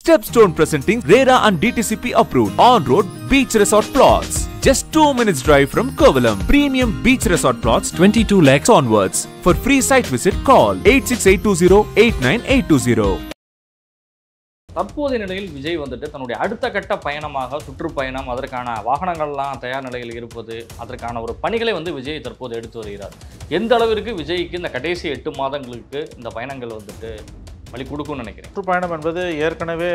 Stepstone presenting RERA and DTCP approved on-road beach resort plots. Just 2 minutes drive from Kovalam. Premium beach resort plots 22 lakhs onwards. For free site visit call 8682089820. தற்போதைய நிலையில் விஜய் வந்துட்டு தன்னுடைய அடுத்த கட்ட பயணமாக சுற்றுப்பயணம், அதற்கான வாகனங்கள்லாம் தயார் நிலையில் இருப்பது, அதற்கான ஒரு பணிகளை விஜய் தற்போது எடுத்து வருகிறார். எந்த அளவிற்கு விஜய்க்கு இந்த கடைசி 8 மாதங்களுக்கு இந்த பயணங்கள் வந்துட்டு வழி கொடுக்கும்னு நினைக்கிறேன். சுற்றுப்பயணம் என்பது ஏற்கனவே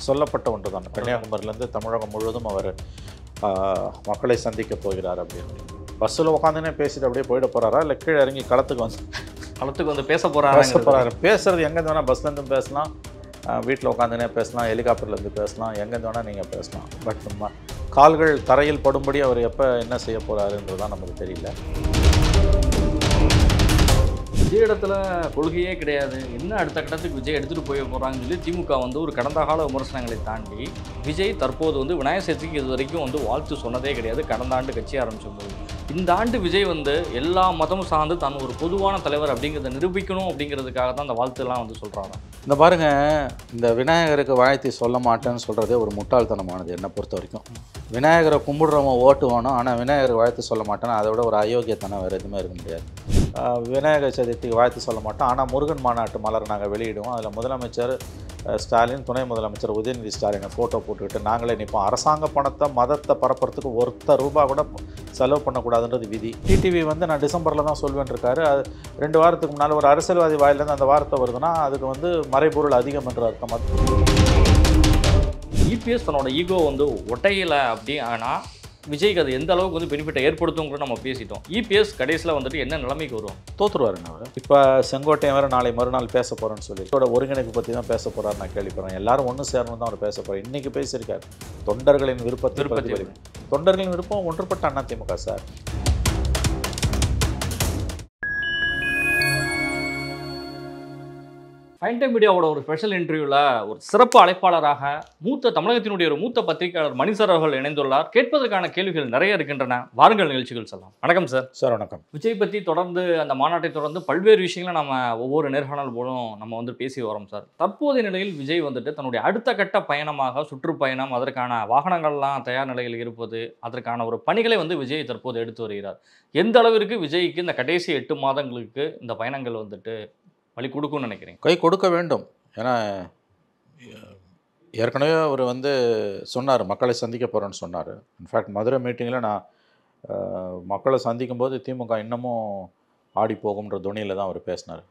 சொல்லப்பட்ட ஒன்று தான். கன்னியாகுமரியிலேருந்து தமிழகம் முழுவதும் அவர் மக்களை சந்திக்க போகிறார் அப்படின்னு. பஸ்ஸில் உட்காந்துனே பேசிட்டு அப்படியே போயிட போகிறாரா, இல்லை கீழே இறங்கி களத்துக்கு வந்து பேச போகிறாரு. பேசுறது எங்கேருந்து வேணால் பஸ்லேருந்து பேசலாம், வீட்டில் உட்காந்துனே பேசலாம், ஹெலிகாப்டர்லேருந்து பேசலாம், எங்கேருந்து வேணால் நீங்கள் பேசலாம். பட் கால்கள் தரையில் படும்படி அவர் எப்போ என்ன செய்ய போகிறாருன்றது தான் நமக்கு தெரியல. விஜய் இடத்துல கொள்கையே கிடையாது, என்ன அடுத்த கட்டத்துக்கு விஜய் எடுத்துகிட்டு போய் போகிறாங்கன்னு சொல்லி திமுக ஒரு கடந்த கால விமர்சனங்களை தாண்டி விஜய் தற்போது விநாயகர் சதுர்த்திக்கு இது வரைக்கும் வாழ்த்து சொன்னதே கிடையாது. கடந்த ஆண்டு கட்சி ஆரம்பிச்சும்போது இந்த ஆண்டு விஜய் எல்லா மதமும் சார்ந்து தான் ஒரு பொதுவான தலைவர் அப்படிங்கிறத நிரூபிக்கணும் அப்படிங்கிறதுக்காக தான் அந்த வாழ்த்துலாம் சொல்கிறாங்க. இந்த பாருங்கள், இந்த விநாயகருக்கு வாழ்த்தி சொல்ல மாட்டேன்னு சொல்கிறதே ஒரு முட்டாள்தனமானது என்னை பொறுத்த வரைக்கும். விநாயகரை கும்பிடுறவங்க ஓட்டு வேணும், ஆனால் விநாயகருக்கு வாழ்த்து சொல்ல மாட்டேன்னா அதை விட ஒரு அயோக்கியத்தனம் வேறு எதுவுமே இருக்க முடியாது. விநாயகர் சதுர்த்திக்கு வாழ்த்து சொல்ல மாட்டோம், ஆனால் முருகன் மாநாட்டு மலர் நாங்கள் வெளியிடுவோம். அதில் முதலமைச்சர் ஸ்டாலின், துணை முதலமைச்சர் உதயநிதி ஸ்டாலினை ஃபோட்டோ போட்டுக்கிட்டு நாங்களே நிற்போம். அரசாங்க பணத்தை மதத்தை பரப்புறதுக்கு ₹1 கூட செலவு பண்ணக்கூடாதுன்றது விதி. டிடிவி நான் டிசம்பரில் தான் சொல்வேன் இருக்காரு. அது 2 வாரத்துக்கு முன்னால் ஒரு அரசியல்வாதி வாயிலேருந்து அந்த வார்த்தை வருதுன்னா அதுக்கு மறைபொருள் அதிகம் என்ற அர்த்தம். இபிஎஸ் தன்னோட ஈகோ ஒட்டையில அப்படி ஆனால் விஜய்க்கு அது எந்த அளவுக்கு பெனிஃபிட்டை ஏற்படுத்தும் நம்ம பேசிட்டோம். இபிஎஸ் கடைசியில் என்ன நிலைமைக்கு வரும்? தோற்றுருவாருங்க அவர். இப்போ செங்கோட்டையன் வேறு நாளை மறுநாள் பேச போகிறேன்னு சொல்லி இதோட ஒருங்கிணைப்பு பற்றி தான் பேச போகிறாரு. நான் கேள்விப்படுறேன். எல்லாரும் ஒன்று சேரணும் தான் அவர் பேச போகிறார். இன்றைக்கி பேசியிருக்காரு தொண்டர்களின் விருப்பத்தை. தொண்டர்களின் விருப்பம் ஒன்றுபட்ட அதிமுக சார். ஃபைன் டைம் மீடியாவோட ஒரு ஸ்பெஷல் இன்டர்வியூவில் ஒரு சிறப்பு அழைப்பாளராக தமிழகத்தினுடைய ஒரு மூத்த பத்திரிகையாளர் மணி சார் அவர்கள் இணைந்துள்ளார். கேட்பதற்கான கேள்விகள் நிறைய இருக்கின்றன. வாருங்கள் நிகழ்ச்சிகள் சொல்லலாம். வணக்கம் சார். சார் வணக்கம். விஜய் பற்றி தொடர்ந்து அந்த மாநாட்டை தொடர்ந்து பல்வேறு விஷயங்களை நம்ம ஒவ்வொரு நேர்காணல் போலும் நம்ம பேசி வரோம் சார். தற்போதைய நிலையில் விஜய் தன்னுடைய அடுத்த கட்ட பயணமாக சுற்றுப்பயணம், அதற்கான வாகனங்கள்லாம் தயார் நிலையில் இருப்பது, அதற்கான ஒரு பணிகளை விஜய் தற்போது எடுத்து வருகிறார். எந்த அளவிற்கு விஜய்க்கு இந்த கடைசி 8 மாதங்களுக்கு இந்த பயணங்கள் வழி கொடுக்கும்னு நினைக்கிறேன்? கை கொடுக்க வேண்டும். ஏன்னா ஏற்கனவே அவர் சொன்னார் மக்களை சந்திக்க போகிறேன்னு சொன்னார். இன்ஃபேக்ட் மதுரை மீட்டிங்கில் நான் மக்களை சந்திக்கும் போது திமுக இன்னமும் ஆடி போகும்ன்ற துணியில் தான் அவர் பேசினார்.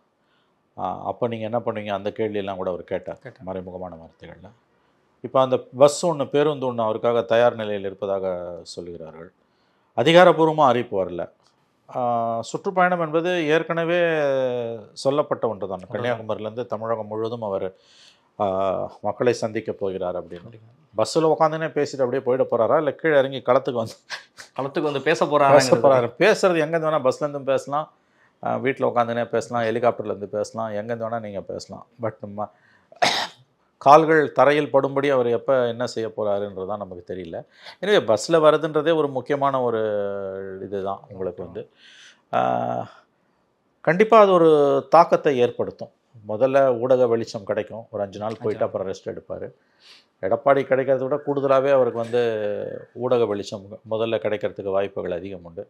அப்போ நீங்கள் என்ன பண்ணுவீங்க அந்த கேள்வியெல்லாம் கூட அவர் கேட்டார் மறைமுகமான வார்த்தைகளில். இப்போ அந்த பஸ் ஒன்று, பேருந்து ஒன்று அவருக்காக தயார் நிலையில் இருப்பதாக சொல்லுகிறார்கள். அதிகாரப்பூர்வமாக அறிவிப்பு வரல. சுற்றுப்பயணம் என்பது ஏற்கனவே சொல்லப்பட்ட ஒன்று தான். கன்னியாகுமரியிலேருந்து தமிழகம் முழுவதும் அவர் மக்களை சந்திக்க போகிறார் அப்படின்னு. பஸ்ஸில் உட்காந்துனே பேசிட்டு அப்படியே போயிட போகிறாரா, இல்லை கீழே இறங்கி களத்துக்கு வந்து பேச போகிறாரு. பேசுறது எங்கேருந்து வேணால் பஸ்லேருந்து பேசலாம், வீட்டில் உட்காந்துனே பேசலாம், ஹெலிகாப்டர்லேருந்து பேசலாம், எங்கேருந்து வேணால் நீங்கள் பேசலாம். பட் கால்கள் தரையில் படும்படி அவர் எப்போ என்ன செய்ய போகிறாருன்றது தான் நமக்கு தெரியல. எனவே பஸ்ஸில் வருதுன்றதே ஒரு முக்கியமான ஒரு இதுதான். உங்களுக்கு கண்டிப்பாக அது ஒரு தாக்கத்தை ஏற்படுத்தும். முதல்ல ஊடக வெளிச்சம் கிடைக்கும். ஒரு 5 நாள் போயிட்டு அப்புறம் ரெஸ்ட் எடுப்பார். எடப்பாடி கிடைக்கிறத விட கூடுதலாகவே அவருக்கு ஊடக வெளிச்சம் முதல்ல கிடைக்கிறதுக்கு வாய்ப்புகள் அதிகம் உண்டு.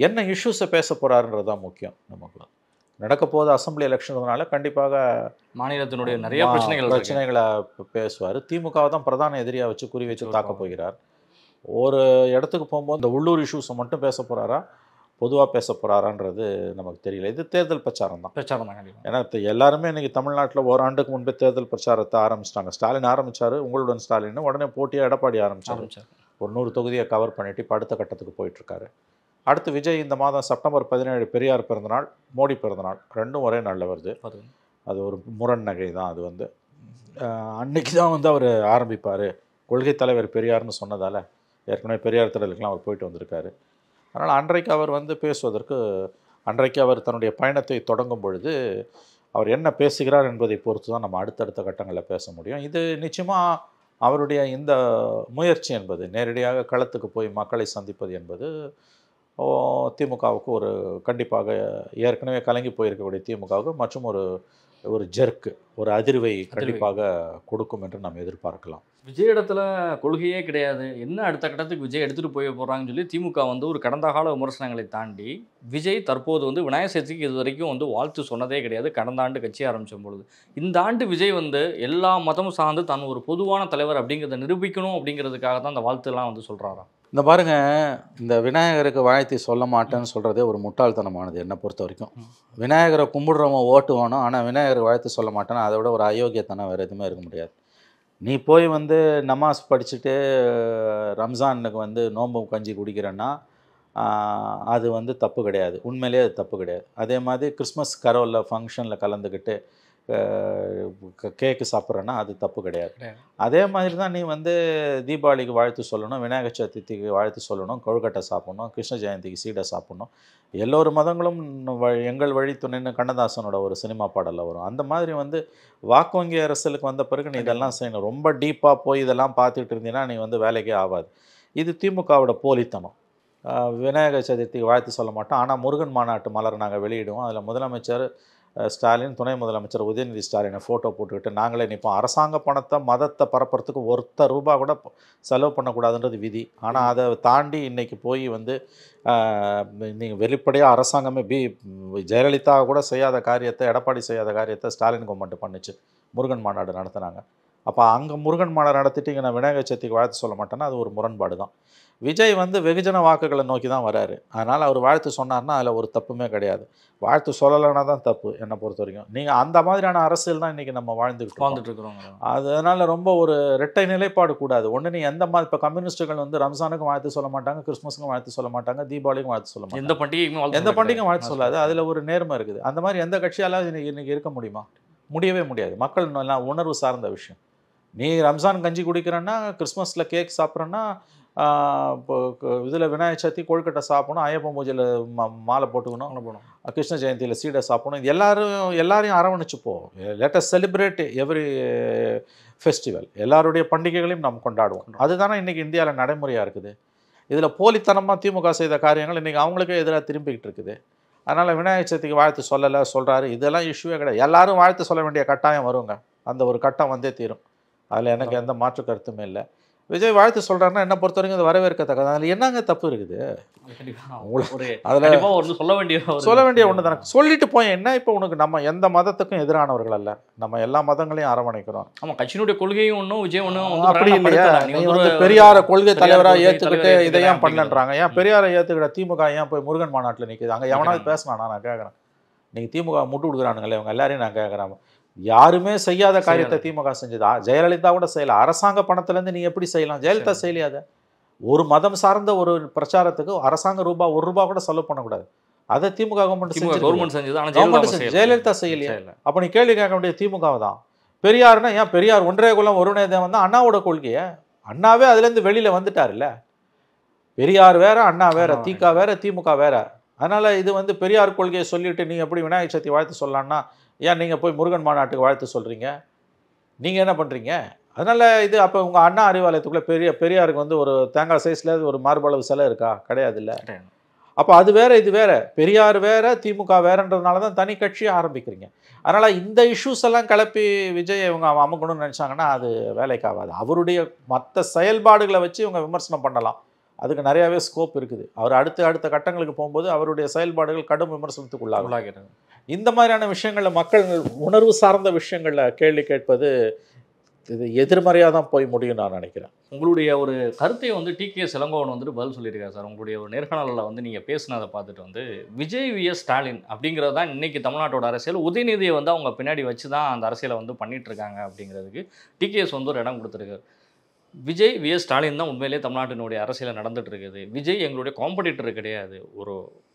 என்ன இஷ்யூஸை பேச போகிறாருன்றது தான் முக்கியம். நமக்கு நடக்க போது அசம்பிளி எலெக்ஷன்றதுனால கண்டிப்பாக மாநிலத்தினுடைய நிறைய பிரச்சனைகளை பேசுவார். திமுகவை தான் பிரதான எதிரியாக வச்சு குறி வச்சு தாக்க போகிறார். ஒரு இடத்துக்கு போகும்போது இந்த உள்ளூர் இஷ்யூஸை மட்டும் பேச போகிறாரா, பொதுவாக பேச போகிறாரான்றது நமக்கு தெரியல. இது தேர்தல் பிரச்சாரம் தான். ஏன்னா எல்லாருமே இன்றைக்கி தமிழ்நாட்டில் ஓராண்டுக்கு முன்பே தேர்தல் பிரச்சாரத்தை ஆரம்பிச்சிட்டாங்க. ஸ்டாலின் ஆரம்பித்தார், உங்களுடன் ஸ்டாலின், உடனே போட்டியாக எடப்பாடி ஆரம்பித்தார். ஒரு 100 தொகுதியை கவர் பண்ணிவிட்டு இப்போ அடுத்த கட்டத்துக்கு போயிட்டுருக்காரு. அடுத்து விஜய் இந்த மாதம் செப்டம்பர் 17 பெரியார் பிறந்தநாள், மோடி பிறந்தநாள், ரெண்டும் ஒரே நாளில் வருது. அது ஒரு முரண் நகை தான். அது அன்னைக்கு தான் அவர் ஆரம்பிப்பார். கொள்கை தலைவர் பெரியார்னு சொன்னதால் ஏற்கனவே பெரியார் திடலுக்கெலாம் அவர் போயிட்டு வந்திருக்காரு. அதனால் அன்றைக்கு அவர் பேசுவதற்கு, அன்றைக்கு அவர் தன்னுடைய பயணத்தை தொடங்கும் பொழுது அவர் என்ன பேசுகிறார் என்பதை பொறுத்து தான் நம்ம அடுத்தடுத்த கட்டங்களில் பேச முடியும். இது நிச்சயமாக அவருடைய இந்த முயற்சி என்பது, நேரடியாக களத்துக்கு போய் மக்களை சந்திப்பது என்பது திமுகவுக்கு ஒரு கண்டிப்பாக ஏற்கனவே கலங்கி போயிருக்கக்கூடிய திமுகவுக்கு மற்றும் ஒரு ஒரு ஜெர்க்கு, ஒரு அதிர்வை கண்டிப்பாக கொடுக்கும் என்று நாம் எதிர்பார்க்கலாம். விஜய் இடத்துல கொள்கையே கிடையாது, என்ன அடுத்த கட்டத்துக்கு விஜய் எடுத்துகிட்டு போய் போகிறாங்கன்னு சொல்லி திமுக வந்து ஒரு கடந்த கால விமர்சனங்களை தாண்டி விஜய் தற்போது வந்து விநாயகர் சதுர்த்திக்கு இது வரைக்கும் வந்து வாழ்த்து சொன்னதே கிடையாது. கடந்த ஆண்டு கட்சி ஆரம்பித்த பொழுது இந்த ஆண்டு விஜய் வந்து எல்லா மதமும் சார்ந்து தான் ஒரு பொதுவான தலைவர் அப்படிங்கிறத நிரூபிக்கணும் அப்படிங்கிறதுக்காக தான் அந்த வாழ்த்துலாம் வந்து சொல்கிறாராம். இந்த பாருங்க, இந்த விநாயகருக்கு வாழ்த்தி சொல்ல மாட்டேன்னு சொல்கிறதே ஒரு முட்டாள்தனமானது என்னை பொறுத்த வரைக்கும். விநாயகரை கும்பிடுறவன் ஓட்டு வேணும், ஆனால் விநாயகருக்கு வாழ்த்து சொல்ல மாட்டேன்னா அதை விட ஒரு அயோக்கியத்தனம் வேறு எதுவுமே இருக்க முடியாது. நீ போய் வந்து நமாஸ் படிச்சுட்டு ரம்ஜானுக்கு வந்து நோன்பு கஞ்சி குடிக்கிறேன்னா அது வந்து தப்பு கிடையாது, உண்மையிலேயே அது தப்பு கிடையாது. அதே மாதிரி கிறிஸ்மஸ் கரோலில் ஃபங்க்ஷனில் கலந்துக்கிட்டு கேக்கு சாப்பிட்றேன்னா அது தப்பு கிடையாது. அதே மாதிரி தான் நீ வந்து தீபாவளிக்கு வாழ்த்து சொல்லணும், விநாயகர் சதுர்த்திக்கு வாழ்த்து சொல்லணும், கொழுக்கட்டை சாப்பிட்ணும், கிருஷ்ண ஜெயந்திக்கு சீடை சாப்பிட்ணும். எல்லோரு மதங்களும் எங்கள் வழி துணைன்னு கண்ணதாசனோட ஒரு சினிமா பாடலில் வரும். அந்த மாதிரி வந்து வாக்கு வங்கி அரசியலுக்கு வந்த பிறகு நீ இதெல்லாம் செய்யணும். ரொம்ப டீப்பாக போய் இதெல்லாம் பார்த்துட்டு இருந்தீங்கன்னா நீ வந்து வேலைக்கே ஆகாது. இது திமுகவோட போலித்தனம். விநாயகர் சதுர்த்திக்கு வாழ்த்து சொல்ல மாட்டோம், ஆனால் முருகன் மாநாட்டு மலர் நாங்கள் வெளியிடுவோம். அதில் முதலமைச்சர் ஸ்டாலின், துணை முதலமைச்சர் உதயநிதி ஸ்டாலினை ஃபோட்டோ போட்டுக்கிட்டு நாங்களே நிற்போம். அரசாங்க பணத்தை மதத்தை பரப்புறதுக்கு ₹1 கூட செலவு பண்ணக்கூடாதுன்றது விதி. ஆனால் அதை தாண்டி இன்றைக்கி போய் வந்து நீங்கள் வெளிப்படையாக அரசாங்கமே ஜெயலலிதா கூட செய்யாத காரியத்தை, எடப்பாடி செய்யாத காரியத்தை ஸ்டாலின் கவர்மெண்ட் பண்ணிச்சு. முருகன் மாநாடு நடத்துனாங்க. அப்போ அங்கே முருகன் மாநாடு நடத்திட்டு இங்கே நான் விநாயகர் சதுர்த்திக்கு வாழ்த்து சொல்ல மாட்டேன்னா அது ஒரு முரண்பாடு தான். விஜய் வந்து வெகுஜன வாக்குகளை நோக்கி தான் வராரு. அதனால் அவர் வாழ்த்து சொன்னார்னா அதில் ஒரு தப்புமே கிடையாது. வாழ்த்து சொல்லலைன்னா தான் தப்பு என்னை பொறுத்த வரைக்கும். நீங்கள் அந்த மாதிரியான அரசியல் தான் இன்றைக்கி நம்ம வாழ்ந்துட்டு இருக்கிறோம். அதனால் ரொம்ப ஒரு இரட்டை நிலைப்பாடு கூடாது. ஒன்று நீ எந்த மாதிரி, இப்போ கம்யூனிஸ்ட்டுகள் வந்து ரம்ஜானுக்கும் வாழ்த்து சொல்ல மாட்டாங்க, கிறிஸ்மஸுக்கும் வாழ்த்து சொல்ல மாட்டாங்க, தீபாவளிக்கும் வாழ்த்து சொல்ல மாட்டாங்க, எந்த பண்டிகையும் வாழ்த்து சொல்லாது. அதில் ஒரு நேர்மை இருக்குது. அந்த மாதிரி எந்த கட்சியால் இன்றைக்கி இருக்க முடியுமா? முடியவே முடியாது. மக்கள் எல்லாம் உணர்வு சார்ந்த விஷயம். நீ ரம்ஜான் கஞ்சி குடிக்கிறன்னா, கிறிஸ்மஸில் கேக் சாப்பிட்றன்னா, இப்போ இதில் விநாயகர் சதுர்த்தி கொழுக்கட்டை சாப்பிடணும், ஐயப்ப பூஜையில் மாலை போட்டுக்கணும், கிருஷ்ண ஜெயந்தியில் சீடை சாப்பிடணும். இது எல்லாரையும் அரவணைச்சு போவோம். Let us celebrate every festival. எல்லாருடைய பண்டிகைகளையும் நாம் கொண்டாடுவோம். அதுதானே இன்றைக்கி இந்தியாவில் நடைமுறையாக இருக்குது. இதில் போலித்தனமாக திமுக செய்த காரியங்கள் இன்றைக்கி அவங்களுக்கே எதிராக திரும்பிக்கிட்டு இருக்குது. அதனால் விநாயகர் சதுர்த்திக்கு வாழ்த்து சொல்லலை சொல்கிறாரு, இதெல்லாம் இஷ்யூவே கிடையாது. எல்லாரும் வாழ்த்து சொல்ல வேண்டிய கட்டாயம் வருங்க. அந்த ஒரு கட்டம் வந்தே தீரும். அதில் எனக்கு எந்த மாற்று கருத்துமே இல்லை. விஜய் வாழ்த்து சொல்கிறாருன்னா என்னை பொறுத்த வரைக்கும் அது வரவேற்கத்தக்கது. அதில் என்னங்க தப்பு இருக்குது? அதில் சொல்ல வேண்டிய ஒன்று தானே. சொல்லிட்டு போய் என்ன, இப்போ உனக்கு நம்ம எந்த மதத்துக்கும் எதிரானவர்கள் அல்ல, நம்ம எல்லா மதங்களையும் அரவணைக்கிறோம். ஆமாம், கட்சியினுடைய கொள்கையும் ஒன்றும் விஜய் ஒன்றும் அப்படி இல்லையா? நீ வந்து பெரியாரை கொள்கை தலைவராக ஏற்றுக்கிட்டு இதை ஏன் பண்ணலன்றாங்க? ஏன் பெரியாரை ஏற்றுக்கிட்ட திமுக ஏன் போய் முருகன் மாநாட்டில் நிற்குது? அங்கே எவனாவது பேசினானா? நான் கேட்குறேன். நீங்கள் திமுக முட்டு கொடுக்குறானுங்களே, இவங்க எல்லாரையும் நான் கேட்குறேன். யாருமே செய்யாத காரியத்தை திமுக செஞ்சதா? ஜெயலலிதா கூட செய்யல. அரசாங்க பணத்திலேருந்து நீ எப்படி செய்யலாம்? ஜெயலலிதா செய்யலையாத. ஒரு மதம் சார்ந்த ஒரு பிரச்சாரத்துக்கு அரசாங்க ₹1 கூட செலவு பண்ணக்கூடாது. அதை திமுக கவர்மெண்ட் செஞ்சது, ஜெயலலிதா செய்யலையா? அப்போ நீ கேள்வி கேட்க வேண்டிய திமுகவை தான். பெரியார்னா ஏன் பெரியார் ஒன்றே குலம் ஒருவனே தேவன் தான் அண்ணாவோட கொள்கையை. அண்ணாவே அதுலேருந்து வெளியில் வந்துட்டார்ல. பெரியார் வேற, அண்ணா வேற, திக வேற, திமுக வேற. அதனால் இது வந்து பெரியார் கொள்கையை சொல்லிட்டு நீங்கள் எப்படி விநாயகர் சதுர்த்தி வாழ்த்து சொல்லலான்னா, ஏன் நீங்கள் போய் முருகன் மாநாட்டுக்கு வாழ்த்து சொல்கிறீங்க? நீங்கள் என்ன பண்ணுறீங்க? அதனால் இது அப்போ உங்கள் அண்ணா அறிவாலயத்துக்குள்ளே பெரியாருக்கு வந்து ஒரு தேங்காய் சைஸில் ஒரு மார்பளவு சிலை இருக்கா? கிடையாது இல்லை. அப்போ அது வேறு, இது வேறு. பெரியார் வேறு, திமுக வேறுன்றதுனால தான் தனி கட்சியை ஆரம்பிக்கிறீங்க. அதனால் இந்த இஷ்யூஸ் எல்லாம் கிளப்பி விஜய் இவங்க அமுக்கணும்னு நினச்சாங்கன்னா அது வேலைக்காகாது. அவருடைய மற்ற செயல்பாடுகளை வச்சு இவங்க விமர்சனம் பண்ணலாம். அதுக்கு நிறையாவே ஸ்கோப் இருக்குது. அவர் அடுத்த கட்டங்களுக்கு போகும்போது அவருடைய செயல்பாடுகள் கடும் விமர்சனத்துக்கு உள்ளாகிறது. இந்த மாதிரியான விஷயங்களில் மக்கள் உணர்வு சார்ந்த விஷயங்களில் கேள்வி கேட்பது இது எதிர்மறையாக தான் போய் முடியும் நான் நினைக்கிறேன். உங்களுடைய ஒரு கருத்தை வந்து டிகேஎஸ் இளங்கோவன் வந்துட்டு பதில் சொல்லியிருக்காரு சார். உங்களுடைய ஒரு நேர்காணலில் வந்து நீங்கள் பேசினதை பார்த்துட்டு வந்து விஜய் விஎஸ் ஸ்டாலின் அப்படிங்கிறது தான் இன்றைக்கி தமிழ்நாட்டோட அரசியல். உதயநிதியை வந்து அவங்க பின்னாடி வச்சு தான் அந்த அரசியலை வந்து பண்ணிகிட்ருக்காங்க அப்படிங்கிறதுக்கு டிகேஎஸ் வந்து ஒரு இடம் கொடுத்துருக்காரு. விஜய் விஎஸ் ஸ்டாலின் தான் உண்மையிலே தமிழ்நாட்டினுடைய அரசியலில் நடந்துகிட்டு இருக்குது. விஜய் எங்களுடைய காம்படிட்டர் கிடையாது.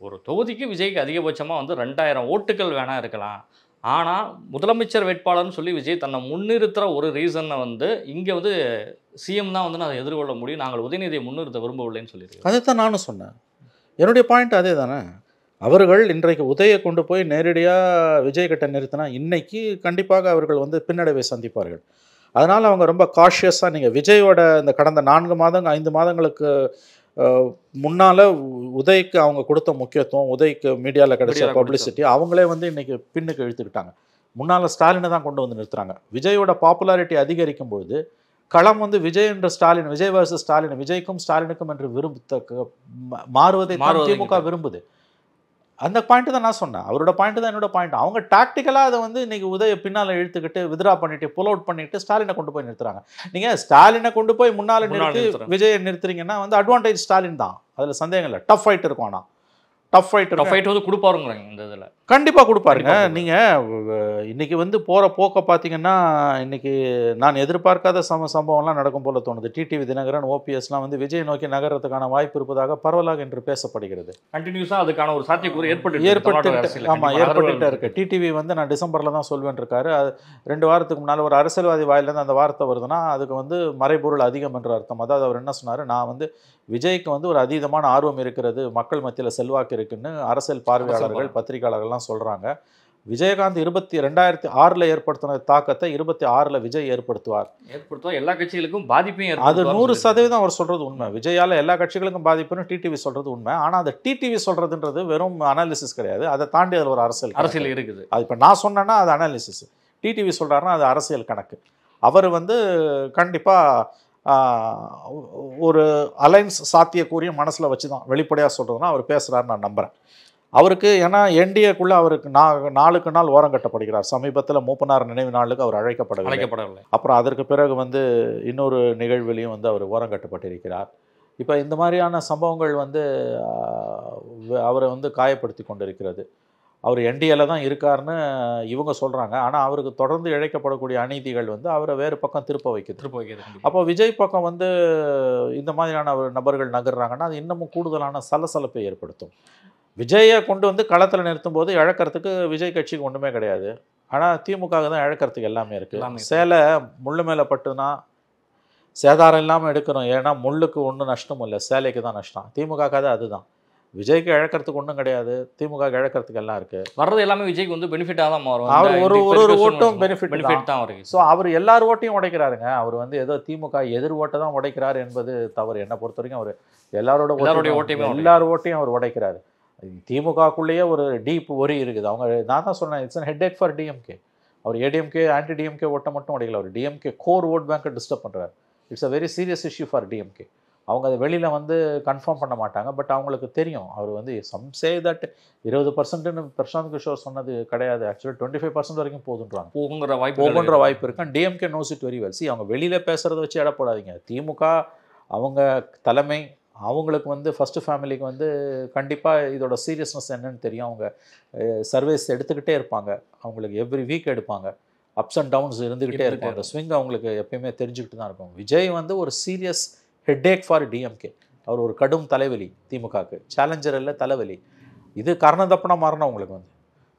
ஒரு தொகுதிக்கு விஜய்க்கு அதிகபட்சமாக வந்து 2000 ஓட்டுகள் வேணால் இருக்கலாம். ஆனால் முதலமைச்சர் வேட்பாளர்னு சொல்லி விஜய் தன்னை முன்னிறுத்துகிற ஒரு ரீசனை வந்து இங்கே வந்து சிஎம் தான் வந்து அதை எதிர்கொள்ள முடியும், நாங்கள் உதயநிதியை முன்னிறுத்த விரும்பவில்லைன்னு சொல்லியிருக்கேன். அதை தான் நானும் சொன்னேன். என்னுடைய பாயிண்ட் அதே தானே. அவர்கள் இன்றைக்கு உதயை கொண்டு போய் நேரடியாக விஜய் கிட்ட நிறுத்தினா இன்னைக்கு கண்டிப்பாக அவர்கள் வந்து பின்னடைவை சந்திப்பார்கள். அதனால் அவங்க ரொம்ப காஷியஸாக, நீங்கள் விஜயோட இந்த கடந்த 5 மாதங்களுக்கு முன்னால் உதய்க்கு அவங்க கொடுத்த முக்கியத்துவம், உதய்க்கு மீடியாவில் கிடைச்ச பப்ளிசிட்டி அவங்களே வந்து இன்றைக்கி பின்னுக்கு இழுத்துக்கிட்டாங்க. முன்னால் ஸ்டாலினை தான் கொண்டு வந்து நிறுத்துறாங்க. விஜயோட பாப்புலாரிட்டி அதிகரிக்கும் பொழுது களம் வந்து விஜய் என்ற ஸ்டாலின், விஜய் வர்சஸ் ஸ்டாலின், விஜய்க்கும் ஸ்டாலினுக்கும் என்று மாறுவதை திமுக விரும்புது. அந்த பாயிண்ட் தான் நான் சொன்னேன். அவரோட பாயிண்ட் தான் என்னோட பாயிண்ட். அவங்க டாக்டிக்கலாக அதை வந்து இன்னைக்கு உதய பின்னால் இழுத்துக்கிட்டு வித்ரா பண்ணிட்டு புல் அவுட் பண்ணிட்டு ஸ்டாலினை கொண்டு போய் நிறுத்துறாங்க. நீங்கள் ஸ்டாலினை கொண்டு போய் முன்னால் நிறுத்தி விஜயை நிறுத்துறீங்கன்னா வந்து அட்வான்டேஜ் ஸ்டாலின் தான், அதில் சந்தேகம் இல்லை. டஃப் ஃபைட் இருக்கும். ஆனால் டஃப் ஃபைட் வந்து கொடுப்பாருங்கிறாங்க இந்த இதில். கண்டிப்பாக கொடுப்பாருங்க. நீங்கள் இன்றைக்கி வந்து போகிற போக்க பார்த்தீங்கன்னா இன்றைக்கி நான் எதிர்பார்க்காத சம்பவம்லாம் நடக்கும் போல தோணுது. டிடிவி தினகரன், ஓபிஎஸ்லாம் வந்து விஜய் நோக்கி நகரத்துக்கான வாய்ப்பு இருப்பதாக பரவலாக என்று பேசப்படுகிறது. கண்டினியூஸாக அதுக்கான ஒரு சாத்தியக்கூறு ஏற்பட்டுக்கிட்டே இருக்குது. டிடிவி வந்து நான் டிசம்பரில் தான் சொல்வேன் இருக்காரு. அது 2 வாரத்துக்கு முன்னால் ஒரு அரசியல்வாதி வாயிலேருந்து அந்த வார்த்தை வருதுன்னா அதுக்கு வந்து மறைபொருள் அதிகம் என்ற அர்த்தம். அதாவது அவர் என்ன சொன்னார், நான் வந்து விஜய்க்கு வந்து ஒரு அதீதமான ஆர்வம் இருக்கிறது, மக்கள் மத்தியில் செல்வாக்கு இருக்குன்னு அரசியல் பார்வையாளர்கள், பத்திரிகையாளர்கள்லாம் சொல்கிறாங்க. விஜயகாந்த் 2006 ஏற்படுத்தின தாக்கத்தை 26 விஜய் ஏற்படுத்துவார். எல்லா கட்சிகளுக்கும் பாதிப்பையும் அது 100% அவர் சொல்கிறது உண்மை. விஜயால் எல்லா கட்சிகளுக்கும் பாதிப்புன்னு டிடிவி சொல்கிறது உண்மை. ஆனால் அந்த டிடிவி சொல்கிறதுன்றது வெறும் அனாலிசிஸ் கிடையாது. அதை தாண்டி அதில் ஒரு அரசியல் இருக்குது. அது இப்போ நான் சொன்னேன்னா அது அனாலிசிஸ், டிடிவி சொல்கிறாருன்னா அது அரசியல் கணக்கு. அவர் வந்து கண்டிப்பாக ஒரு அலைன்ஸ் சாத்தியக்கூறிய மனசில் வச்சு தான் வெளிப்படையாக சொல்கிறதுனா அவர் பேசுகிறாருன்னு நான் நம்புகிறேன். அவருக்கு ஏன்னா என்டிஏக்குள்ளே அவருக்கு நாளுக்கு நாள் ஓரம் கட்டப்படுகிறார். சமீபத்தில் மூப்பனார் நினைவு நாளுக்கு அவர் அழைக்கப்படவில்லை. அப்புறம் அதற்கு பிறகு வந்து இன்னொரு நிகழ்விலையும் வந்து அவர் ஓரம் கட்டப்பட்டிருக்கிறார். இப்போ இந்த மாதிரியான சம்பவங்கள் வந்து அவரை வந்து காயப்படுத்தி கொண்டிருக்கிறது. அவர் என்டிஏல தான் இருக்காருன்னு இவங்க சொல்கிறாங்க. ஆனால் அவருக்கு தொடர்ந்து இழைக்கப்படக்கூடிய அநீதிகள் வந்து அவரை வேறு பக்கம் திருப்ப வைக்குது. அப்போ விஜய் பக்கம் வந்து இந்த மாதிரியான நபர்கள் நகர்றாங்கன்னா அது இன்னமும் கூடுதலான சலசலப்பை ஏற்படுத்தும். விஜயை கொண்டு வந்து களத்தில் நிறுத்தும் போது இழக்கிறதுக்கு விஜய் கட்சிக்கு ஒன்றுமே கிடையாது. ஆனால் திமுக தான் இழக்கிறதுக்கு எல்லாமே இருக்குது. சேலை முள்ளு மேலே பட்டுனா சேதாரம் இல்லாமல் எடுக்கணும். ஏன்னா முள்ளுக்கு ஒன்றும் நஷ்டம் இல்லை, சேலைக்கு தான் நஷ்டம். திமுக கதை அதுதான். விஜய்க்கு இழக்கிறதுக்கு ஒன்றும் கிடையாது, திமுக இழக்கிறதுக்கு எல்லாம் இருக்குது. வர்றது எல்லாமே விஜய்க்கு வந்து பெனிஃபிட்டாக தான் மாறும். அவர் ஒரு ஓட்டும் பெனிஃபிட் தான் இருக்குது. ஸோ அவர் எல்லார் ஓட்டையும் உடைக்கிறாருங்க. அவர் வந்து ஏதோ திமுக எதிர் ஓட்டை தான் உடைக்கிறார் என்பது தவறு. என்னை பொறுத்த வரைக்கும் அவர் எல்லார் ஓட்டையும் அவர் உடைக்கிறாரு. திமுகக்குள்ளேயே ஒரு டீப் ஒரி இருக்குது. அவங்க நான் தான் சொன்னேன், it's an headache for DMK. அவர் ஏடிஎம்கே ஆன்டி டிஎம்கே ஓட்டை மட்டும் உடைக்கல, அவர் டிஎம்கே கோர் ஓட் பேங்கை டிஸ்டர்ப் பண்ணுறாரு. It's a very serious issue for DMK. அவங்க அதை வெளியில் வந்து கன்ஃபார்ம் பண்ண மாட்டாங்க. பட் அவங்களுக்கு தெரியும் அவர் வந்து சம் சே தட் 20%ன்னு பிரசாந்த் கிஷோர் சொன்னது கிடையாது. ஆக்சுவலி 25% வரைக்கும் போகுன்ற வாய்ப்பு இருக்கு. DMK knows it very well. அவங்க வெளியில் பேசுகிறத வச்சு எடை போடாதீங்க. திமுக அவங்க தலைமை அவங்களுக்கு வந்து ஃபஸ்ட்டு ஃபேமிலிக்கு வந்து கண்டிப்பாக இதோட சீரியஸ்னஸ் என்னன்னு தெரியும். அவங்க சர்வேஸ் எடுத்துக்கிட்டே இருப்பாங்க. அவங்களுக்கு எவ்ரி வீக் எடுப்பாங்க. அப்ஸ் அண்ட் டவுன்ஸ் இருந்துக்கிட்டே இருக்கும். அந்த ஸ்விங் அவங்களுக்கு எப்பயுமே தெரிஞ்சுக்கிட்டு தான் இருக்கும். விஜய் வந்து ஒரு சீரியஸ் ஹெட்டேக் ஃபார் டிஎம்கே. அவர் ஒரு கடும் தலைவலி திமுகவுக்கு. சேலஞ்சர் இல்லை, தலைவலி. இது கர்ண தப்பனா மாறினா உங்களுக்கு வந்து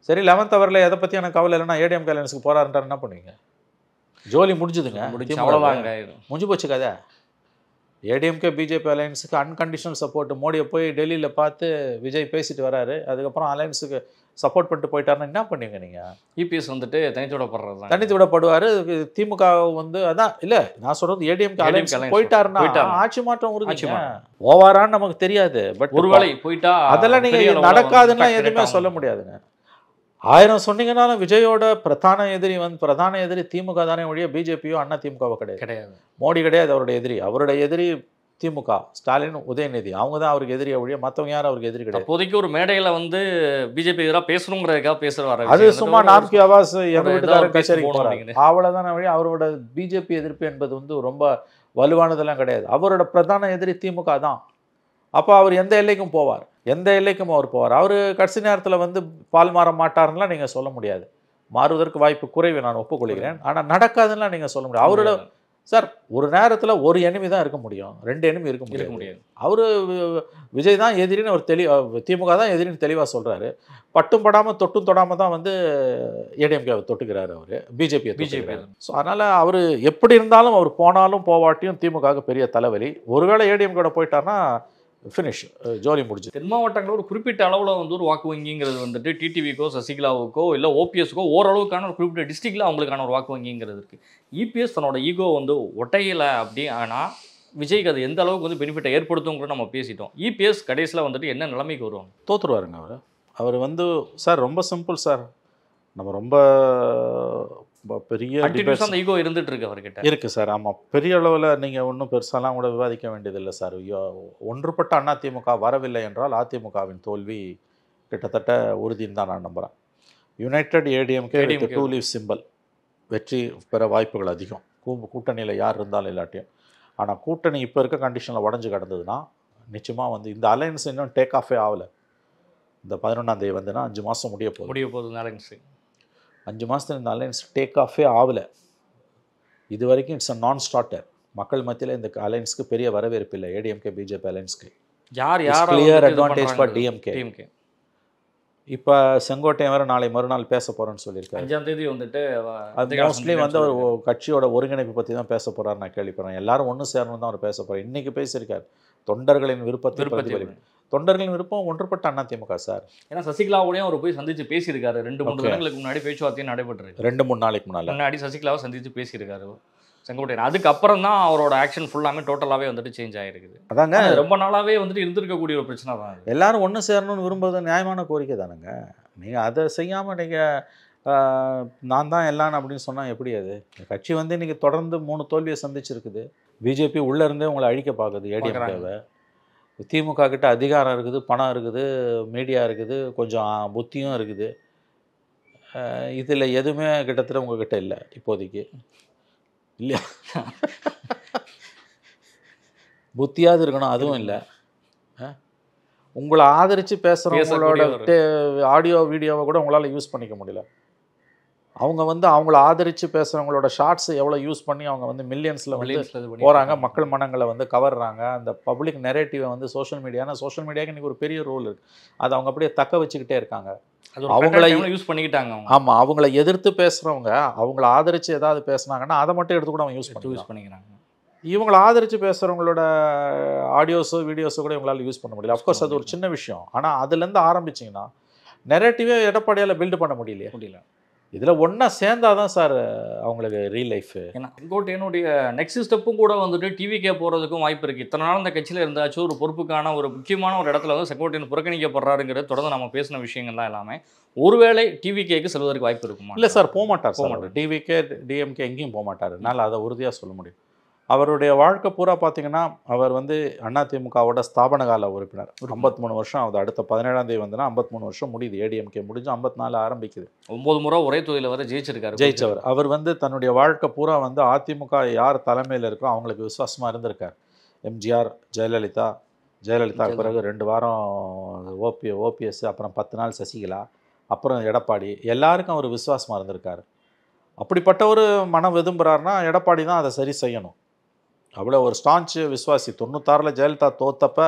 சரி 11th ஹவரில் எதை பற்றி எனக்கு கவலை இல்லைன்னா ஏடிஎம் அலையன்ஸுக்கு போகிறாருன்றார், என்ன பண்ணுவீங்க? ஜோலி முடிஞ்சுதுங்க, முடிஞ்சு போச்சு கதை. ஏடிஎம்கே பிஜேபி அலையன்ஸுக்கு அன்கண்டிஷனல் சப்போர்ட். மோடியை போய் டெல்லியில் பார்த்து விஜய் பேசிட்டு வராரு. அதுக்கப்புறம் அலையன்ஸுக்கு சப்போர்ட் பண்ணிட்டு போயிட்டாருன்னா என்ன பண்ணுவீங்க நீங்கள்? இபிஎஸ் வந்துட்டு தனித்து விடப்படுவார். திமுக வந்து அதான் இல்லை நான் சொல்கிறது, ஏடிஎம்கே அலையன்ஸ் போயிட்டாருன்னா ஆட்சி மாற்றம் உறுதி. ஓவாரான்னு நமக்கு தெரியாது. பட் ஒருவேளை போயிட்டா அதெல்லாம் நீங்கள் நடக்காதுன்னா எதுவுமே சொல்ல முடியாதுங்க. 1000 சொன்னீங்கன்னாலும் விஜயோட பிரதான எதிரி திமுக தானே ஒழிய பிஜேபியோ அண்ணா திமுகவோ கிடையாது. மோடி கிடையாது அவருடைய எதிரி திமுக, ஸ்டாலின், உதயநிதி. அவங்க தான் அவருக்கு எதிரியை ஒழிய மற்றவங்க யாரும் அவருக்கு எதிரி கிடையாது. இப்போதைக்கு ஒரு மேடையில் வந்து பிஜேபி எதிராக பேசணுங்கிறதுக்காக பேசுவார். அது சும்மா நாம்கி ஆவாஸ் எங்கள் வீட்டுக்காரர் கச்சேரிக்கு போகிறாங்க அவ்வளோதானே வழி. அவரோட பிஜேபி எதிர்ப்பு என்பது வந்து ரொம்ப வலுவானதெல்லாம் கிடையாது. அவரோட பிரதான எதிரி திமுக தான். அப்போ அவர் எந்த எல்லைக்கும் போவார், அவர் கடைசி நேரத்தில் வந்து பால் மாற மாட்டாருன்னா நீங்கள் சொல்ல முடியாது. மாறுவதற்கு வாய்ப்பு குறைவு, நான் ஒப்புக்கொள்கிறேன். ஆனால் நடக்காதுன்னா நீங்கள் சொல்ல முடியாது. அவரோட சார் ஒரு நேரத்தில் ஒரு எனிமி தான் இருக்க முடியும், 2 எனிமி இருக்க முடியாது. அவர் விஜய் தான் எதிரின்னு ஒரு திமுக தான் எதிரின்னு தெளிவாக சொல்கிறாரு. பட்டும் படாமல் தொட்டும் தொடாமல் தான் வந்து ஏடிஎம்கே தொட்டுக்கிறாரு அவர், பிஜேபி. ஸோ அதனால் அவர் எப்படி இருந்தாலும் அவர் போனாலும் போவாட்டியும் திமுகவுக்கு பெரிய தலைவலி. ஒருவேளை ஏடிஎம்கேட போயிட்டார்னா ஃபினிஷ், ஜோலி முடிஞ்சு. தென் மாவட்டங்களில் ஒரு குறிப்பிட்ட அளவில் வந்து ஒரு வாக்கு வங்கிங்கிறது வந்துட்டு டிடிவிக்கோ சசிகலாவுக்கோ இல்லை ஓபிஎஸ்க்கோ ஓரளவுக்கான ஒரு குறிப்பிட்ட டிஸ்ட்ரிக்டில் அவங்களுக்கான ஒரு வாக்கு வங்கிங்கிறது இருக்குது. இபிஎஸ் தன்னோட ஈகோ வந்து ஒட்டையில் அப்படி. ஆனால் விஜய்க்கு அது எந்த அளவுக்கு வந்து பெனிஃபிட்டை ஏற்படுத்துங்கிறத நம்ம பேசிட்டோம். இபிஎஸ் கடைசியில் வந்துட்டு என்ன நிலைமைக்கு வருவாங்க? தோற்றுருவாருங்க அவர் வந்து. சார் ரொம்ப சிம்பிள் சார், நம்ம ரொம்ப பெரிய கண்டினியூஸா அந்த ஈகோ இருந்துட்டு இருக்கு அவர்கிட்ட. இருக்குது சார். ஆமாம், பெரிய அளவில் நீங்கள் ஒன்றும் பெருசாலாம் கூட விவாதிக்க வேண்டியதில்லை சார். ஒன்றுபட்ட அதிமுக வரவில்லை என்றால் அதிமுகவின் தோல்வி கிட்டத்தட்ட உறுதின்னு தான் நான் நம்புகிறேன். United ADMK with 2 leave symbol வெற்றி பெற வாய்ப்புகள் அதிகம், கூட்டணியில் யார் இருந்தாலும் இல்லாட்டியும். ஆனால் கூட்டணி இப்போ இருக்க கண்டிஷனில் உடஞ்சி கிடந்ததுன்னா நிச்சயமாக வந்து இந்த அலையன்ஸ் இன்னும் டேக் ஆஃபே ஆகலை. இந்த 11ஆம் தேதி வந்துன்னா 5 மாதம் முடிய போகுது அலையன்ஸ். 5 மாதத்தில் இந்த அலையன்ஸ் டேக் ஆஃபே ஆகலை. இது வரைக்கும் இட்ஸ் அ நான் ஸ்டார்டர். மக்கள் மத்தியில் இந்த அலையன்ஸ்க்கு பெரிய வரவேற்பு இல்லை. ஏடிஎம்கே பிஜேபி அலையன்ஸ்க்கு யார் கிளியர் அட்வான்டேஜ் ஃபார் டிஎம்கே. இப்போ செங்கோட்டையன் வேறு நாளை மறுநாள் பேச போகிறேன்னு சொல்லியிருக்காரு. 5ஆம் தேதி வந்துட்டு அது மோஸ்ட்லி வந்து ஒரு கட்சியோட ஒருங்கிணைப்பு பற்றி தான் பேச போகிறாரு நான் கேள்விப்படுறேன். எல்லாரும் ஒன்று சேரணும் தான் அவர் பேச போகிறார். இன்றைக்கி பேசியிருக்கார் தொண்டர்களின் விருப்பத்தை. தொண்டர்களின் விருப்பம் ஒன்றுபட்ட அதிமுக சார். ஏன்னா சசிகலாவோடையும் அவர் போய் சந்தித்து பேசியிருக்காரு. 2-3 தினங்களுக்கு முன்னாடி பேச்சுவார்த்தையும் நடைபெற்றிருக்கு. 2-3 நாளைக்கு முன்னாடி சசிகலாவை சந்தித்து பேசியிருக்காரு செங்கோட்டையன். அதுக்கப்புறம் தான் அவரோட ஆக்ஷன் ஃபுல்லாமே டோட்டலாகவே வந்துட்டு சேஞ்ச் ஆகிருக்குது. அதாங்க ரொம்ப நாளாகவே வந்துட்டு இருந்திருக்கக்கூடிய ஒரு பிரச்சனை தான். எல்லாரும் ஒன்று சேரணும்னு விரும்புறது நியாயமான கோரிக்கை தானுங்க. நீங்கள் அதை செய்யாமல் நீங்கள் நான் தான் எல்லாம் அப்படின்னு சொன்னால் எப்படி? அது கட்சி வந்து இன்றைக்கி தொடர்ந்து 3 தோல்வியை சந்திச்சிருக்குது. பிஜேபி உள்ளேருந்தே உங்களை அழிக்க பார்க்குது. ஏடிஎம்கேவை திமுக கிட்ட அதிகாரம் இருக்குது, பணம் இருக்குது, மீடியா இருக்குது, கொஞ்சம் புத்தியும் இருக்குது. இதில் எதுவுமே கிட்டத்தட்ட உங்ககிட்ட இல்லை இப்போதைக்கு இல்லையா? புத்தியாவது இருக்கணும், அதுவும் இல்லை. உங்களை ஆதரித்து பேசுகிறவங்களோட ஆடியோ வீடியோவை கூட உங்களால் யூஸ் பண்ணிக்க முடியல. அவங்க வந்து அவங்கள ஆதரித்து பேசுகிறவங்களோட ஷார்ட்ஸ் எவ்வளோ யூஸ் பண்ணி அவங்க வந்து மில்லியன்ஸில் வந்து போகிறாங்க, மக்கள் மனங்களை வந்து கவர்றாங்க. அந்த பப்ளிக் நெரேட்டிவை வந்து சோஷியல் மீடியாவுக்கு இன்றைக்கி ஒரு பெரிய ரோல் இருக்குது. அதை அவங்க அப்படியே தக்க வச்சுக்கிட்டே இருக்காங்க. அவங்கள யூஸ் பண்ணிக்கிட்டாங்க. ஆமாம், அவங்கள எதிர்த்து பேசுகிறவங்க அவங்கள ஆதரித்து ஏதாவது பேசுனாங்கன்னா அதை மட்டும் எடுத்து கூட அவங்க யூஸ் பண்ணிக்கிறாங்க. இவங்களை ஆதரித்து பேசுகிறவங்களோட ஆடியோஸோ வீடியோஸோ கூட இவங்களால் யூஸ் பண்ண முடியல. அஃப்கோர்ஸ் அது ஒரு சின்ன விஷயம். ஆனால் அதுலேருந்து ஆரம்பிச்சிங்கன்னா நெரேட்டிவே எடப்பாடியால் பில்டு பண்ண முடியல. இதில் ஒன்றா சேர்ந்தாதான் சார் அவங்களுக்கு ரீல் லைஃப். ஏன்னா செங்கோட்டையனுடைய நெக்ஸ்ட் ஸ்டெப்பும் கூட வந்துட்டு டிவிக்கே போகிறதுக்கும் வாய்ப்பு இருக்குது. இத்தனை நாள் இந்த கட்சியில் இருந்தாச்சும் ஒரு பொறுப்புக்கான ஒரு முக்கியமான ஒரு இடத்துல வந்து செங்கோட்டையன் புறக்கணிக்கப்படுறாருங்கிறது தொடர்ந்து நம்ம பேசின விஷயங்கள் தான் எல்லாமே. ஒருவேளை டிவிகேக்கு செல்வதற்கு வாய்ப்பு இருக்குமா? இல்லை சார், போக மாட்டார். டிவிகே டிஎம்கே எங்கேயும் போக மாட்டார். என்னால் அதை உறுதியாக சொல்ல முடியும். அவருடைய வாழ்க்கை பூரா பார்த்தீங்கன்னா அவர் வந்து அதிமுகவோட ஸ்தாபன கால உறுப்பினர். 53 வருஷம் ஆகுது. அடுத்த 17ஆம் தேதி வந்துன்னா 53 வருஷம் முடியுது. ஏடிஎம்கே முடிஞ்சு 54 ஆரம்பிக்குது. 9 முறை ஒரே தொகுதியில் வர ஜெயிச்சவர். அவர் வந்து தன்னுடைய வாழ்க்கை பூரா வந்து அதிமுக யார் தலைமையில் இருக்கோ அவங்களுக்கு விசுவாசமாக இருந்திருக்கார். எம்ஜிஆர், ஜெயலலிதா பிறகு 2 வாரம் ஓபிஎஸ், அப்புறம் 10 நாள் சசிகலா, அப்புறம் எடப்பாடி, எல்லாருக்கும் அவர் விசுவாசமாக இருந்திருக்காரு. அப்படிப்பட்ட ஒரு மனம் விரும்புகிறாருன்னா எடப்பாடி தான் அதை சரி செய்யணும். அவ்வளோ ஒரு ஸ்டான்ச்சு விசுவாசி. 96 ஜெயலலிதா தோத்தப்ப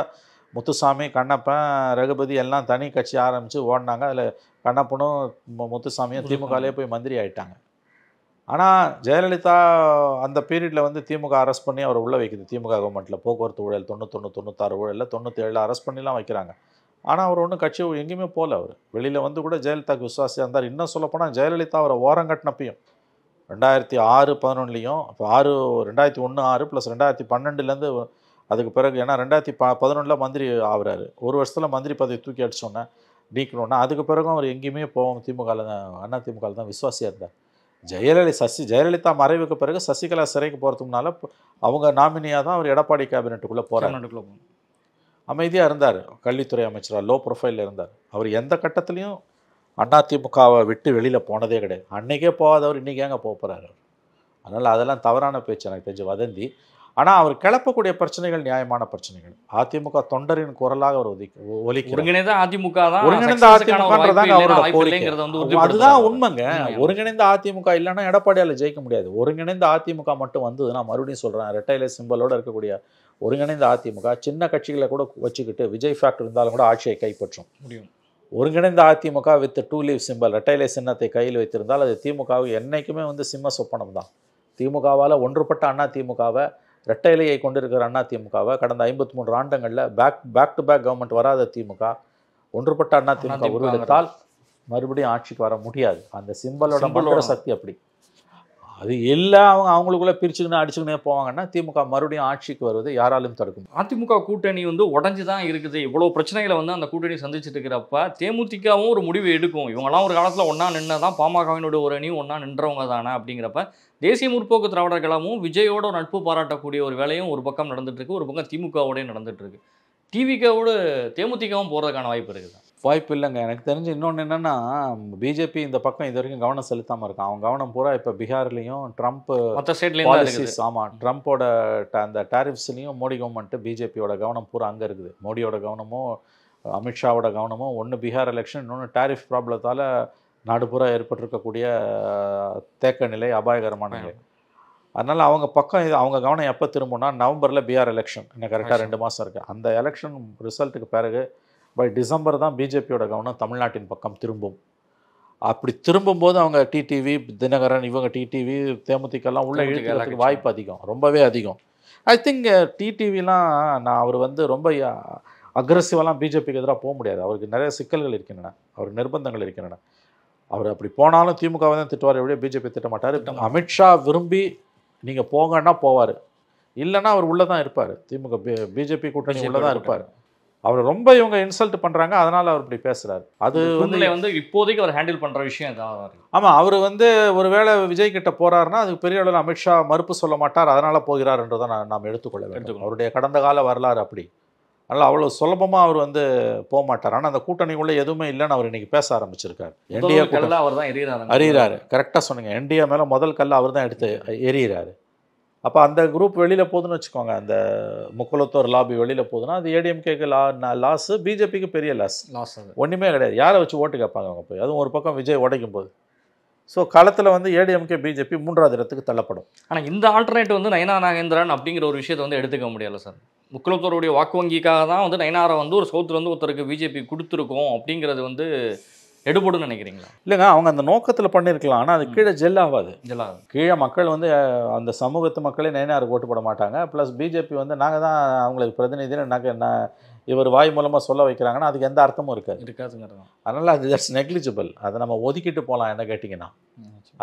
முத்துசாமி, கண்ணப்பன், ரகுபதி எல்லாம் தனி கட்சி ஆரம்பித்து ஓடினாங்க. அதில் கண்ணப்பனும் முத்துசாமியும் திமுகலேயே போய் மந்திரி ஆகிட்டாங்க. ஆனால் ஜெயலலிதா அந்த பீரியடில் வந்து திமுக அரெஸ்ட் பண்ணி அவர் உள்ளே வைக்குது. திமுக கவர்மெண்ட்டில் போக்குவரத்து ஊழல் 91, 96 ஊழலில் 97 அரெஸ்ட் பண்ணிலாம் வைக்கிறாங்க. ஆனால் அவர் ஒன்றும் கட்சி எங்கேயுமே போகல. அவர் வெளியில் வந்து கூட ஜெயலலிதாவுக்கு விசுவாசியாக இருந்தார். இன்னும் சொல்லப்போனால் ஜெயலலிதா அவரை ஓரங்கட்டினப்பையும் 2006-11 இப்போ 2001 6 + 2012 அதுக்கு பிறகு, ஏன்னா 2011 மந்திரி ஆகுறாரு. ஒரு வருஷத்தில் மந்திரி பதவி தூக்கி அடிச்சோன்னே நீக்கணுன்னா அதுக்கு பிறகும் அவர் எங்கேயுமே போவோம் திமுகவில் தான், அதிமுகவில் தான் விசுவாசியாக இருந்தார். ஜெயலலிதா மறைவுக்கு பிறகு சசிகலா சிறைக்கு போகிறதுக்கு முன்னால் அவங்க நாமினியாக தான் அவர் எடப்பாடி கேபினெட்டுக்குள்ளே போகிறார். அமைதியாக இருந்தார். கல்வித்துறை அமைச்சராக லோ ப்ரொஃபைலில் இருந்தார். அவர் எந்த கட்டத்துலையும் அதிமுகவை விட்டு வெளியில் போனதே கிடையாது. அன்றைக்கே போகாதவர் இன்றைக்கி ஏங்க போகிறாரு? அதனால் அதெல்லாம் தவறான பேச்சு, எனக்கு தெரிஞ்ச வதந்தி. ஆனால் அவர் கிளப்பக்கூடிய பிரச்சனைகள் நியாயமான பிரச்சனைகள். அதிமுக தொண்டரின் குரலாக அவர் ஒலிக்கிறார். ஒருங்கிணைந்த அதிமுக அதுதான் உண்மைங்க. ஒருங்கிணைந்த அதிமுக இல்லைன்னா எடப்பாடியால் ஜெயிக்க முடியாது. ஒருங்கிணைந்த அதிமுக மட்டும் வந்தது, நான் மறுபடியும் சொல்கிறேன், ரெட்டைலை சிம்பலோடு இருக்கக்கூடிய ஒருங்கிணைந்த அதிமுக சின்ன கட்சிகளை கூட வச்சுக்கிட்டு விஜய் ஃபேக்டர் இருந்தாலும் கூட ஆட்சியை கைப்பற்றும் முடியும். ஒருங்கிணைந்த அதிமுக வித் 2 லீவ் சிம்பல் ரெட்டைலை சின்னத்தை கையில் வைத்திருந்தால் அது திமுகவுக்கு என்றைக்குமே வந்து சிம்ம சொப்பனம் தான். திமுகவால் ஒன்றுபட்ட அதிமுகவை, ரெட்டைலையை கொண்டிருக்கிற அதிமுகவை கடந்த 53 ஆண்டுகளில் பேக் டு பேக் கவர்மெண்ட் வராத திமுக ஒன்றுபட்ட அதிமுக உருவெடுத்தால் மறுபடியும் ஆட்சிக்கு வர முடியாது. அந்த சிம்பலோட சக்தி அப்படி. அது இல்லை அவங்க அவங்களுக்குள்ளே பிரிச்சுக்கின்னு அடிச்சுக்கினே போவாங்கன்னா திமுக மறுபடியும் ஆட்சிக்கு வருவது யாராலும் தடுக்க முடியும். அதிமுக கூட்டணி வந்து உடஞ்சி தான் இருக்குது. இவ்வளோ பிரச்சனைகளை வந்து அந்த கூட்டணி சந்திச்சுட்டு இருக்கிறப்ப தேமுதிகவும் ஒரு முடிவு எடுக்கும். இவங்கெல்லாம் ஒரு காலத்தில் ஒன்றா நின்று தான் பாமகவினுடைய ஒரு அணியும் ஒன்றா நின்றவங்க தானே அப்படிங்கிறப்ப தேசிய முற்போக்கு திராவிடர் கழகமும் விஜயோட ஒரு நட்பு பாராட்டக்கூடிய ஒரு வேலையும் ஒரு பக்கம் நடந்துட்டு இருக்கு, ஒரு பக்கம் திமுகவோடய நடந்துட்டு இருக்கு. டிவிகவோடு தேமுதிகவும் போகிறதுக்கான வாய்ப்பு இருக்குது. வாய்ப்பு இல்லைங்க. எனக்கு தெரிஞ்சு இன்னொன்று என்னென்னா, பிஜேபி இந்த பக்கம் இது வரைக்கும் கவனம் செலுத்தாமல் இருக்கான். அவன் கவனம் பூரா இப்போ பீகார்லேயும் ட்ரம்ப் மற்ற ஸ்டேட்லேயும் பாலிசிஸ், ஆமாம் ட்ரம்ப்போட அந்த டேரிஃப்ஸ்லேயும் மோடி கவர்மெண்ட்டு பிஜேபியோட கவனம் பூரா அங்கே இருக்குது. மோடியோட கவனமும் அமித்ஷாவோட கவனமும் ஒன்று பீகார் எலெக்ஷன், இன்னொன்று டேரிஃப் ப்ராப்ளத்தால் நாடு பூரா ஏற்பட்டிருக்கக்கூடிய தேக்க நிலை, அபாயகரமான நிலை. அதனால் அவங்க பக்கம் இது அவங்க கவனம் எப்போ திரும்புனா நவம்பரில் பீகார் எலெக்ஷன், இன்னும் கரெக்டாக 2 மாதம் இருக்குது. அந்த எலெக்ஷன் ரிசல்ட்டுக்கு பிறகு பை டிசம்பர் தான் பிஜேபியோட கவனம் தமிழ்நாட்டின் பக்கம் திரும்பும். அப்படி திரும்பும்போது அவங்க டிடிவி, தினகரன், இவங்க டிடிவி, தேமுதிகலாம் உள்ளே இழுக்கிறதுக்கு வாய்ப்பு அதிகம், ரொம்பவே அதிகம். ஐ திங்க் டிடிவிலாம் நான் அவர் வந்து ரொம்ப அக்ரெசிவெலாம் பிஜேபிக்கு எதிராக போக முடியாது. அவருக்கு நிறைய சிக்கல்கள் இருக்கின்றன, அவருக்கு நிர்பந்தங்கள் இருக்கின்றன. அவர் அப்படி போனாலும் திமுகவை தான் திட்டுவார், எப்படியே பிஜேபி திட்ட மாட்டார். அமித்ஷா விரும்பி நீங்கள் போங்கன்னா போவார், இல்லைன்னா அவர் உள்ளே தான் இருப்பார். திமுக பிஜேபி கூட்டணி உள்ளே தான் இருப்பார். அவர் ரொம்ப இவங்க இன்சல்ட் பண்ணுறாங்க, அதனால் அவர் இப்படி பேசுகிறார். அது வந்து இப்போதைக்கு அவர் ஹேண்டில் பண்ணுற விஷயம் தான். ஆமாம், அவர் வந்து ஒருவேளை விஜய் கிட்ட போகிறாருன்னா அதுக்கு பெரிய அளவில் அமித்ஷா மறுப்பு சொல்ல மாட்டார், அதனால் போகிறாருன்றதை நாம் எடுத்துக்கொள்ள வேண்டும். அவருடைய கடந்த கால வரலாறு அப்படி. அதனால் அவ்வளோ சுலபமாக அவர் வந்து போக மாட்டார். ஆனால் அந்த கூட்டணிக்குள்ளே எதுவுமே இல்லைன்னு அவர் இன்றைக்கி பேச ஆரம்பிச்சிருக்காரு. என்டிஏ அவர் தான் எறிகிறாரு. கரெக்டாக சொன்னீங்க. என்டிஏ மேலே முதல் கல்லை அவர் தான் எடுத்து எறிகிறாரு. அப்போ அந்த குரூப் வெளியில் போகுதுன்னு வச்சுக்கோங்க, அந்த முக்குலத்தோர் லாபி வெளியில் போகுதுன்னா அது ஏடிஎம்கேக்கு லாஸு, பிஜேபிக்கு பெரிய லாஸ். ஒன்றுமே கிடையாது. யாரை வச்சு ஓட்டு கேட்பாங்க அவங்க போய்? அதுவும் ஒரு பக்கம் விஜய் உடைக்கும் போது. ஸோ காலத்தில் வந்து ஏடிஎம்கே பிஜேபி 3வது இடத்துக்கு தள்ளப்படும். ஆனால் இந்த ஆல்டர்னேட் வந்து நயனா நாகேந்திரன் அப்படிங்கிற ஒரு விஷயத்தை வந்து எடுத்துக்க முடியலை சார். முக்குலத்தோருடைய வாக்கு வங்கிக்காக தான் வந்து நயனாரை வந்து ஒரு சவுத்தில் வந்து ஒருத்தருக்கு பிஜேபி கொடுத்துருக்கோம் அப்படிங்கிறது வந்து எடுபடுன்னு நினைக்கிறீங்களா? இல்லைங்க, அவங்க அந்த நோக்கத்தில் பண்ணியிருக்கலாம். ஆனால் அது கீழே ஜெல் ஆகாது. கீழே மக்கள் வந்து அந்த சமூகத்து மக்களே நயனாருக்கு ஓட்டு போட மாட்டாங்க. ப்ளஸ் பிஜேபி வந்து நாங்கள் தான் அவங்களுக்கு பிரதிநிதின்னு என்ன இவர் வாய் மூலமாக சொல்ல வைக்கிறாங்கன்னா அதுக்கு எந்த அர்த்தமும் இருக்காதுங்கிறது. அதனால் அது ஜஸ்ட் நெக்லிஜிபிள். அதை நம்ம ஒதுக்கிட்டு போகலாம். என்ன கேட்டிங்கன்னா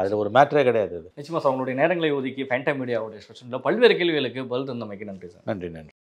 அதில் ஒரு மேட்டரே கிடையாது. நிச்சயமாக சார், உங்களுடைய நேரங்களை ஒதுக்கி ஃபேண்டா மீடியாவுடைய செஷனில் பல்வேறு கேள்விகளுக்கு பதில் தந்தமைக்கு நன்றி சார். நன்றி.